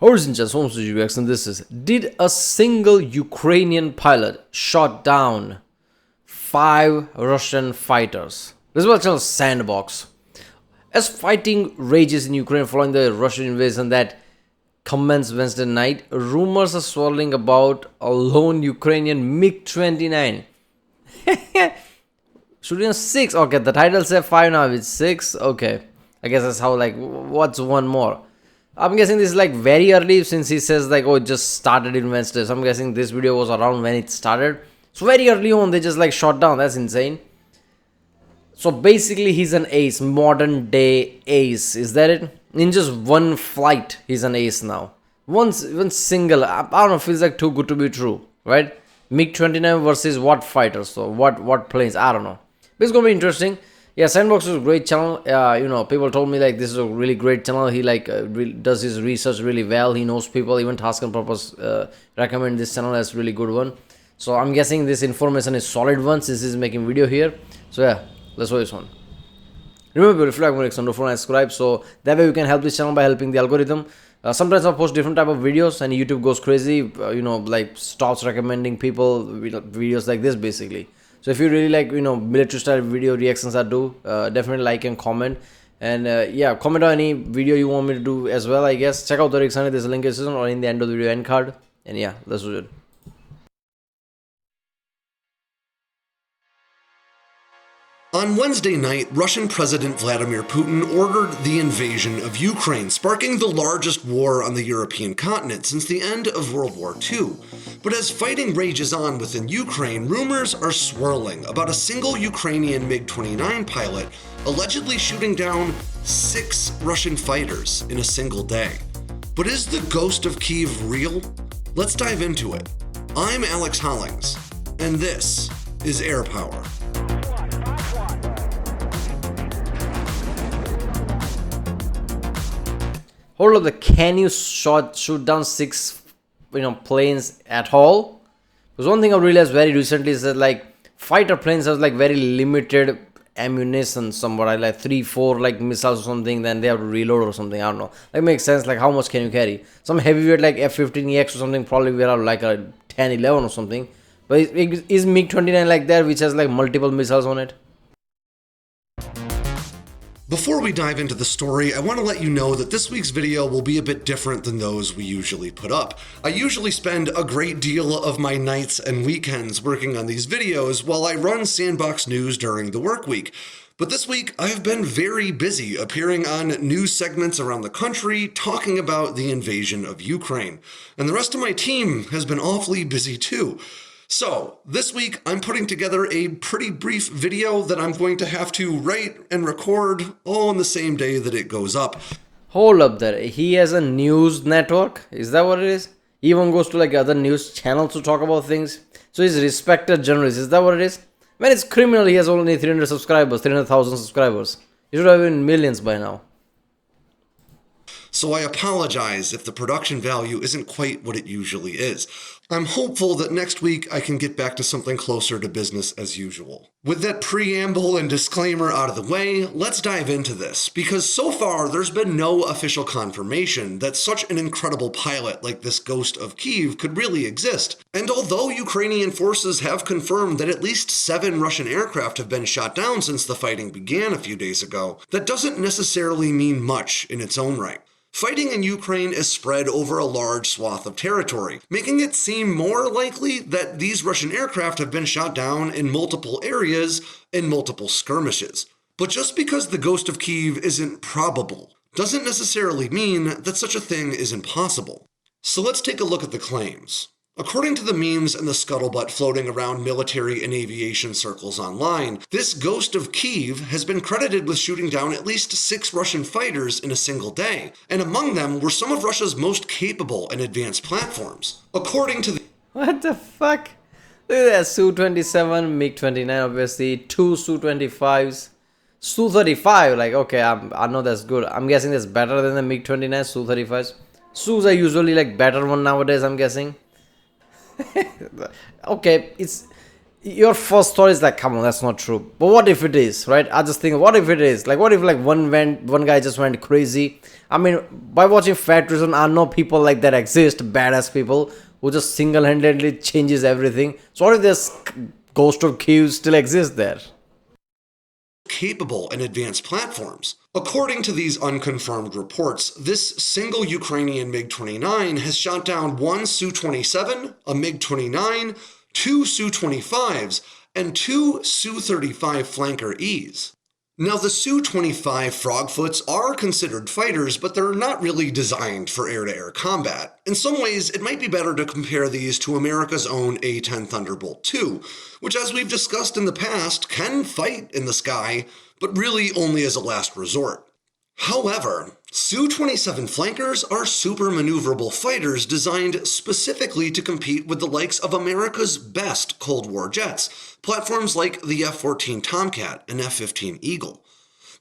Horizon just homes to UX, and this is: did a single Ukrainian pilot shot down 5 Russian fighters? This was channel Sandboxx. As fighting rages in Ukraine following the Russian invasion that commenced Wednesday night, rumors are swirling about a lone Ukrainian MiG-29 shooting 6. Okay, the title said 5, now it's 6. Okay, I guess that's how, like, what's one more? I'm guessing this is like very early, since he says like, oh, it just started in Wednesday. So I'm guessing this video was around when it started. So very early on, they just like shot down. That's insane. So basically, he's an ace, modern day ace. Is that it? In just one flight, he's an ace now. One single, I don't know, feels like too good to be true, right? MiG-29 versus what fighters? So what planes? I don't know. But it's gonna be interesting. Yeah, Sandboxx is a great channel. People told me like this is a really great channel. He does his research really well. He knows people. Even Task and Purpose recommend this channel as really good one. So I'm guessing this information is solid one since he's making video here. So yeah, let's watch this one. Remember, if you like, don't forget to subscribe. So that way you can help this channel by helping the algorithm. Sometimes I post different type of videos and YouTube goes crazy. Like stops recommending people videos like this basically. So if you really like, military style video reactions I do, definitely like and comment. And yeah, comment on any video you want me to do as well, I guess. Check out the reaction, there's a link in the description or in the end of the video end card. And yeah, let's do it. On Wednesday night, Russian President Vladimir Putin ordered the invasion of Ukraine, sparking the largest war on the European continent since the end of World War II. But as fighting rages on within Ukraine, rumors are swirling about a single Ukrainian MiG-29 pilot allegedly shooting down 6 Russian fighters in a single day. But is the ghost of Kyiv real? Let's dive into it. I'm Alex Hollings, and this is Air Power. Hold up, can you shoot down 6 planes at all? Because one thing I realized very recently is that like fighter planes have like very limited ammunition, somewhat like 3-4 like missiles or something, then they have to reload or something. I don't know. Like makes sense, like how much can you carry? Some heavyweight like F-15EX or something probably will have like a 10-11 or something. But is MiG-29 like that, which has like multiple missiles on it? Before we dive into the story, I want to let you know that this week's video will be a bit different than those we usually put up. I usually spend a great deal of my nights and weekends working on these videos while I run Sandboxx News during the work week. But this week, I've been very busy appearing on news segments around the country talking about the invasion of Ukraine. And the rest of my team has been awfully busy too. So, this week I'm putting together a pretty brief video that I'm going to have to write and record all on the same day that it goes up. Hold up there, he has a news network? Is that what it is? He even goes to like other news channels to talk about things? So he's a respected journalist, is that what it is? Man, it's criminal he has only 300 subscribers, 300,000 subscribers. He should have been millions by now. So I apologize if the production value isn't quite what it usually is. I'm hopeful that next week I can get back to something closer to business as usual. With that preamble and disclaimer out of the way, let's dive into this, because so far there's been no official confirmation that such an incredible pilot like this Ghost of Kyiv could really exist. And although Ukrainian forces have confirmed that at least 7 Russian aircraft have been shot down since the fighting began a few days ago, that doesn't necessarily mean much in its own right. Fighting in Ukraine is spread over a large swath of territory, making it seem more likely that these Russian aircraft have been shot down in multiple areas in multiple skirmishes. But just because the Ghost of Kyiv isn't probable, doesn't necessarily mean that such a thing isn't possible. So let's take a look at the claims. According to the memes and the scuttlebutt floating around military and aviation circles online, this Ghost of Kyiv has been credited with shooting down at least 6 Russian fighters in a single day, and among them were some of Russia's most capable and advanced platforms. According to the— What the fuck? Look at that, Su-27, MiG-29 obviously, 2 Su-25s, Su-35, like okay, I know that's good. I'm guessing that's better than the MiG-29, Su-35s. Sus are usually like better one nowadays, I'm guessing. Okay, your first thought is like, come on, that's not true. But what if it is, right? I just think, what if it is? Like, what if like one guy just went crazy? I mean, by watching Fat Reason, I know people like that exist, badass people who just single-handedly changes everything. So what if this Ghost of Kyiv still exists there? Capable and advanced platforms. According to these unconfirmed reports, this single Ukrainian MiG-29 has shot down one Su-27, a MiG-29, two Su-25s, and two Su-35 Flanker Es. Now, the Su-25 Frogfoots are considered fighters, but they're not really designed for air-to-air combat. In some ways, it might be better to compare these to America's own A-10 Thunderbolt II, which, as we've discussed in the past, can fight in the sky, but really only as a last resort. However, Su-27 flankers are super maneuverable fighters designed specifically to compete with the likes of America's best Cold War jets, platforms like the F-14 Tomcat and F-15 Eagle.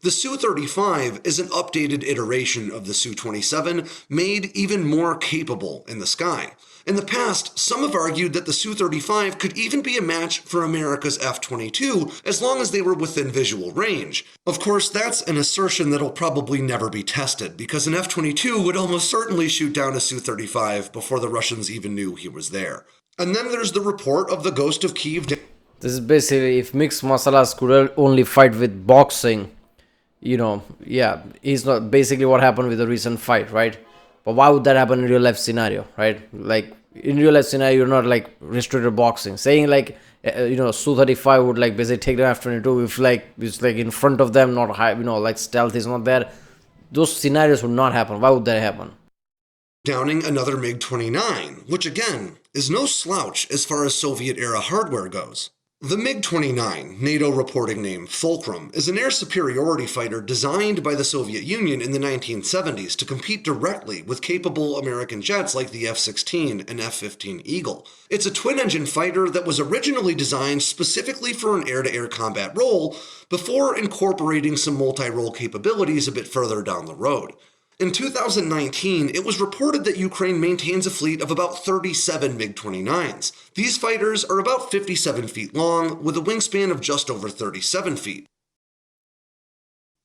The Su-35 is an updated iteration of the Su-27, made even more capable in the sky. In the past, some have argued that the Su-35 could even be a match for America's F-22 as long as they were within visual range. Of course, that's an assertion that'll probably never be tested, because an F-22 would almost certainly shoot down a Su-35 before the Russians even knew he was there. And then there's the report of the Ghost of Kyiv. This is basically if mixed masalas could only fight with boxing, yeah, he's not basically what happened with the recent fight, right? But why would that happen in real life scenario, right? Like in real life scenario, you're not like restricted boxing. Saying like, Su-35 would like basically take them F-22 if like it's like in front of them, not high, like stealth is not there. Those scenarios would not happen. Why would that happen? Downing another MiG-29, which again is no slouch as far as Soviet-era hardware goes. The MiG-29, NATO reporting name Fulcrum, is an air superiority fighter designed by the Soviet Union in the 1970s to compete directly with capable American jets like the F-16 and F-15 Eagle. It's a twin-engine fighter that was originally designed specifically for an air-to-air combat role before incorporating some multi-role capabilities a bit further down the road. In 2019, it was reported that Ukraine maintains a fleet of about 37 MiG-29s. These fighters are about 57 feet long, with a wingspan of just over 37 feet.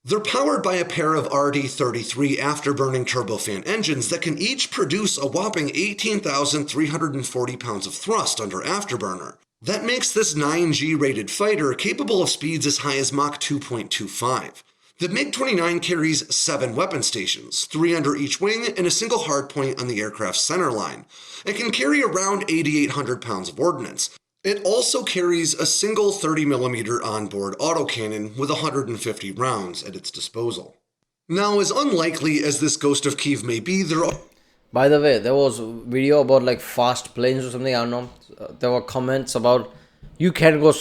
They're powered by a pair of RD-33 afterburning turbofan engines that can each produce a whopping 18,340 pounds of thrust under afterburner. That makes this 9G rated fighter capable of speeds as high as Mach 2.25. The MiG-29 carries 7 weapon stations, 3 under each wing and a single hardpoint on the aircraft's centerline. It can carry around 8,800 pounds of ordnance. It also carries a single 30mm onboard autocannon with 150 rounds at its disposal. Now, as unlikely as this Ghost of Kyiv may be, there are... By the way, there was a video about like fast planes or something, I don't know. There were comments about you can't go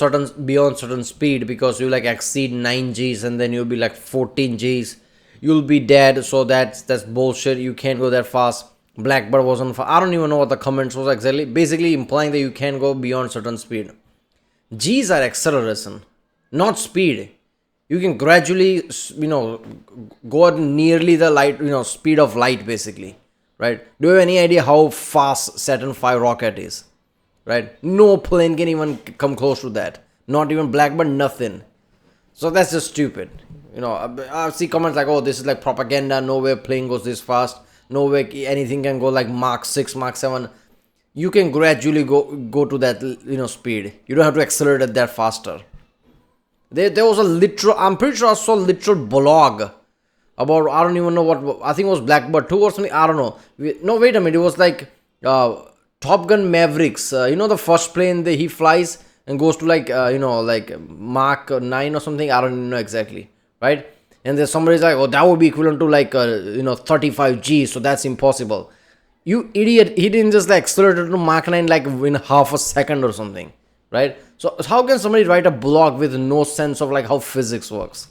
beyond certain speed because you like exceed 9 Gs and then you'll be like 14 Gs. You'll be dead, so that's bullshit. You can't go that fast. Blackbird wasn't fast. I don't even know what the comments was exactly. Basically implying that you can't go beyond certain speed. Gs are acceleration, not speed. You can gradually, go at nearly the light, speed of light basically, right? Do you have any idea how fast Saturn V rocket is? Right? No plane can even come close to that. Not even Blackbird, nothing. So that's just stupid. I see comments like, oh, this is like propaganda. No way a plane goes this fast. No way anything can go like Mach 6, Mach 7. You can gradually go to that, speed. You don't have to accelerate it that faster. There was a literal, I'm pretty sure I saw a literal blog about, I don't even know what, I think it was Blackbird 2 or something. I don't know. No, wait a minute. It was like... Top Gun Mavericks, the first plane that he flies and goes to like Mach 9 or something. I don't even know exactly, right? And there's somebody's like, oh, that would be equivalent to like 35 G, so that's impossible. You idiot! He didn't just like accelerate it to Mach 9 like in half a second or something, right? So how can somebody write a blog with no sense of like how physics works?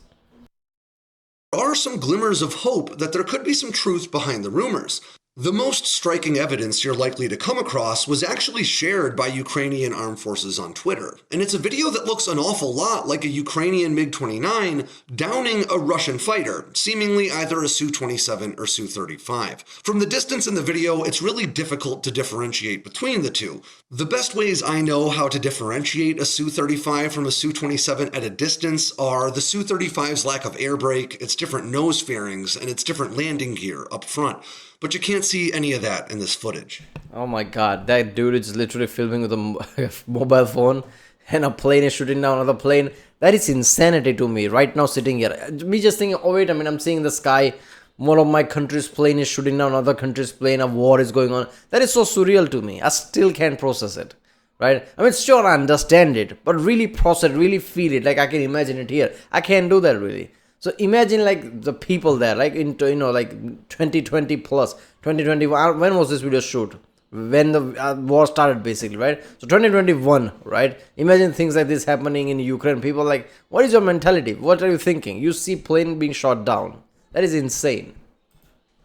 There are some glimmers of hope that there could be some truth behind the rumors. The most striking evidence you're likely to come across was actually shared by Ukrainian armed forces on Twitter, and it's a video that looks an awful lot like a Ukrainian MiG-29 downing a Russian fighter, seemingly either a Su-27 or Su-35. From the distance in the video, it's really difficult to differentiate between the two. The best ways I know how to differentiate a Su-35 from a Su-27 at a distance are the Su-35's lack of air brake, its different nose fairings, and its different landing gear up front. But you can't see any of that in this footage. Oh my god, that dude is literally filming with a mobile phone and a plane is shooting down another plane. That is insanity to me right now sitting here. Me just thinking, oh wait, I'm seeing the sky. One of my country's plane is shooting down another country's plane. A war is going on. That is so surreal to me. I still can't process it. Right? I mean, sure, I understand it, but really process it, really feel it. Like I can imagine it here. I can't do that really. So imagine like the people there, like into like 2020 plus 2021. When was this video shoot? When the war started, basically, right? So 2021, right? Imagine things like this happening in Ukraine. People like, what is your mentality? What are you thinking? You see plane being shot down. That is insane.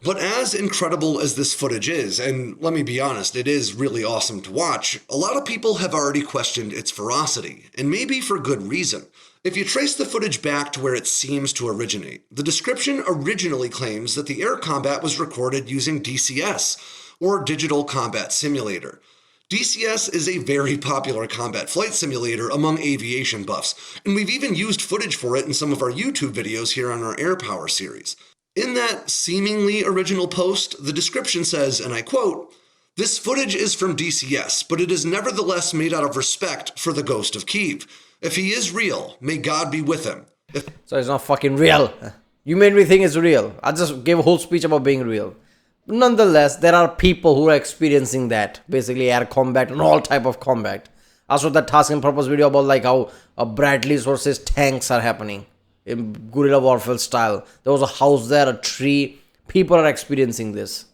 But as incredible as this footage is, and let me be honest, it is really awesome to watch, a lot of people have already questioned its veracity, and maybe for good reason. If you trace the footage back to where it seems to originate, the description originally claims that the air combat was recorded using DCS, or Digital Combat Simulator. DCS is a very popular combat flight simulator among aviation buffs, and we've even used footage for it in some of our YouTube videos here on our Air Power series. In that seemingly original post, the description says, and I quote, "This footage is from DCS, but it is nevertheless made out of respect for the Ghost of Kyiv. If he is real, may God be with him." So it's not fucking real. You made me think it's real. I just gave a whole speech about being real. Nonetheless, there are people who are experiencing that. Basically air combat and all type of combat. I saw that task and purpose video about like how Bradleys versus tanks are happening in guerrilla warfare style. There was a house there, a tree. People are experiencing this.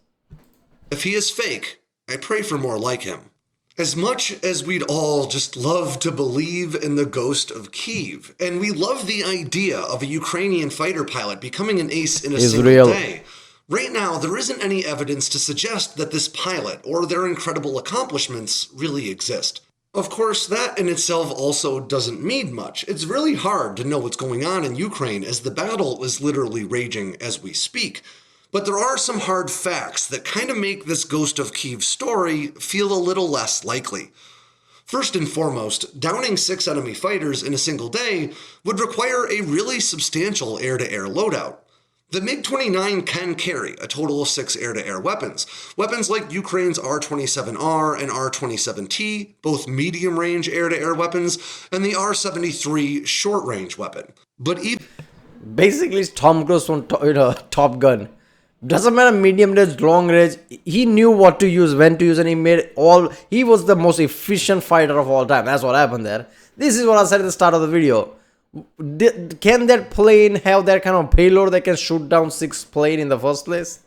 If he is fake, I pray for more like him. As much as we'd all just love to believe in the Ghost of Kyiv, and we love the idea of a Ukrainian fighter pilot becoming an ace in a single day, right now there isn't any evidence to suggest that this pilot or their incredible accomplishments really exist. Of course, that in itself also doesn't mean much. It's really hard to know what's going on in Ukraine as the battle is literally raging as we speak. But there are some hard facts that kind of make this Ghost of Kyiv story feel a little less likely. First and foremost, downing 6 enemy fighters in a single day would require a really substantial air-to-air loadout. The MiG-29 can carry a total of 6 air-to-air weapons. Weapons like Ukraine's R-27R and R-27T, both medium-range air-to-air weapons, and the R-73 short-range weapon. But even... Basically, it's Tom Cruise from Top Gun. Doesn't matter medium range, long range. He knew what to use, when to use, and he was the most efficient fighter of all time. That's what happened there. This is what I said at the start of the video. Can that plane have that kind of payload that can shoot down 6 planes in the first place?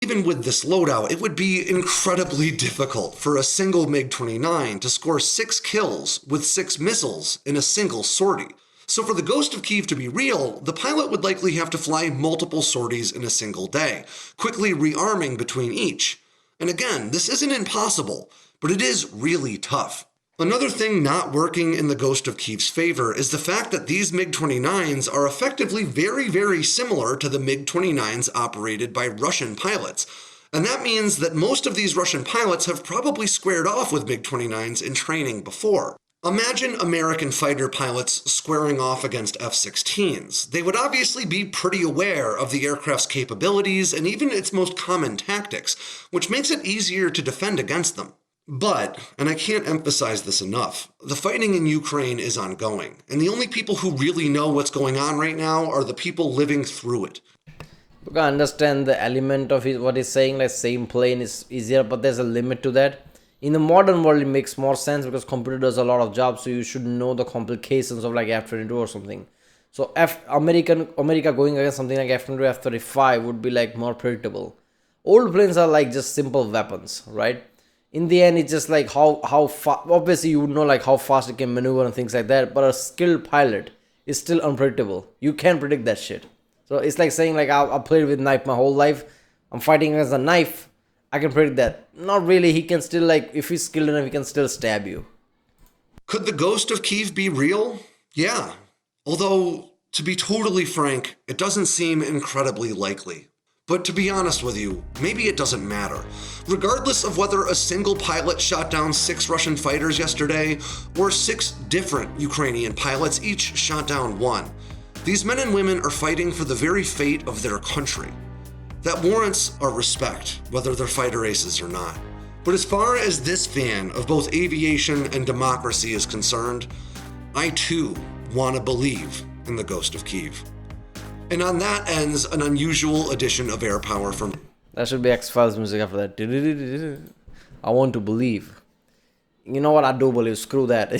Even with this loadout, it would be incredibly difficult for a single MiG-29 to score 6 kills with 6 missiles in a single sortie. So for the Ghost of Kyiv to be real, the pilot would likely have to fly multiple sorties in a single day, quickly rearming between each. And again, this isn't impossible, but it is really tough. Another thing not working in the Ghost of Kyiv's favor is the fact that these MiG-29s are effectively very, very similar to the MiG-29s operated by Russian pilots. And that means that most of these Russian pilots have probably squared off with MiG-29s in training before. Imagine American fighter pilots squaring off against F-16s. They would obviously be pretty aware of the aircraft's capabilities and even its most common tactics, which makes it easier to defend against them. But, and I can't emphasize this enough, the fighting in Ukraine is ongoing, and the only people who really know what's going on right now are the people living through it. You can understand the element of what he's saying, like same plane is easier, but there's a limit to that. In the modern world, it makes more sense because computer does a lot of jobs, so you should know the complications of like F-22 or something. So America going against something like F-22, F-35 would be like more predictable. Old planes are like just simple weapons, right? In the end, it's just like how fast, obviously you would know like how fast it can maneuver and things like that, but a skilled pilot is still unpredictable. You can't predict that shit. So it's like saying like I played with knife my whole life. I'm fighting against a knife. I can predict that. Not really. He can still, like, if he's skilled enough, he can still stab you. Could the ghost of Kiev be real? Yeah. Although, to be totally frank, it doesn't seem incredibly likely. But to be honest with you, maybe it doesn't matter. Regardless of whether a single pilot shot down 6 Russian fighters yesterday, or 6 different Ukrainian pilots each shot down 1, these men and women are fighting for the very fate of their country. That warrants our respect, whether they're fighter aces or not. But as far as this fan of both aviation and democracy is concerned, I too want to believe in the ghost of Kiev. And on that ends an unusual edition of Air Power from... That should be X-Files music after that. I want to believe. You know what? I do believe. Screw that.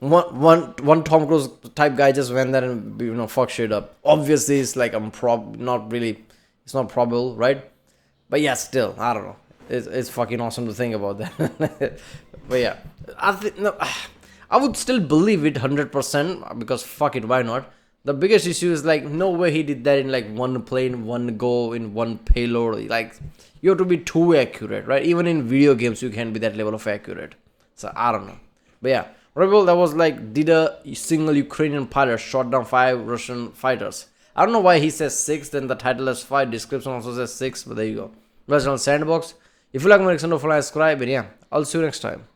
one Tom Cruise type guy just went there and fuck shit up. Obviously, it's like not really. It's not probable, right? But yeah, still, I don't know. It's fucking awesome to think about that. But yeah, I would still believe it 100% because fuck it, why not? The biggest issue is like no way he did that in like one plane, one go, in one payload. Like you have to be too accurate, right? Even in video games, you can't be that level of accurate. So I don't know. But yeah, Rebel, that was like, did a single Ukrainian pilot shot down 5 Russian fighters? I don't know why he says 6, then the title has 5, description also says 6, but there you go. That's on Sandboxx. If you like my reaction, don't forget to subscribe, and yeah, I'll see you next time.